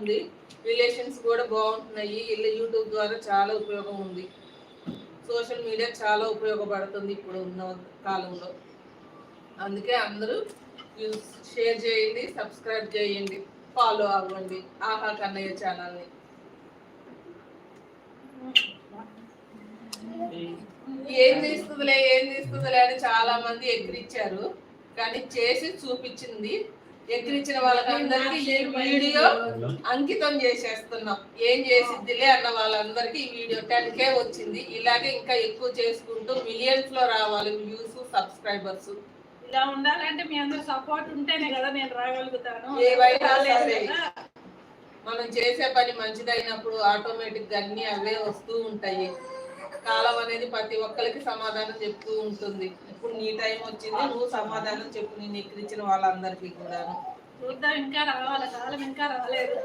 బాగుంది, రిలేషన్స్ కూడా బాగుంటున్నాయి. ఇలా యూట్యూబ్ ద్వారా చాలా ఉపయోగం ఉంది. సోషల్ మీడియా చాలా ఉపయోగపడుతుంది ఇప్పుడు ఉన్న కాలంలో. అందుకే అందరూ షేర్ చేయండి, సబ్స్క్రైబ్ చేయండి, ఫాలో అవ్వండి ఆహా కన్నయ్య ఛానల్ని. ఏం తీస్తుందిలే అని చాలా మంది ఎక్కిరిచ్చారు, కానీ చేసి చూపించింది. ఎక్కిరిచ్చిన వాళ్ళకందరికీ ఈ వీడియో అంకితం చేసేస్తున్నాం. ఏం చేసిద్దిలే అన్న వాళ్ళందరికీ ఈ వీడియో 10K వచ్చింది. ఇలాగే ఇంకా ఎక్కువ చేసుకుంటూ మిలియన్స్ లో రావాలి వ్యూస్, సబ్స్క్రైబర్స్. ఇలా ఉండాలంటే మీ అందరూ సపోర్ట్ ఉంటేనే కదా నేను రాగలుగుతాను. ఏవైనా సరే మనం చేసే పని మంచిదైనప్పుడు ఆటోమేటిక్ గా అన్ని అవే వస్తూ ఉంటాయి. కాలం అనేది ప్రతి ఒక్కరికి సమాధానం చెప్తూ ఉంటుంది. ఇప్పుడు నీ టైం వచ్చింది, నువ్వు సమాధానం చెప్పు. నేను ఎక్కిరిచ్చిన వాళ్ళందరికీ కూడాను. చూద్దాం, ఇంకా రావాలి, కాలం ఇంకా రాలేదు.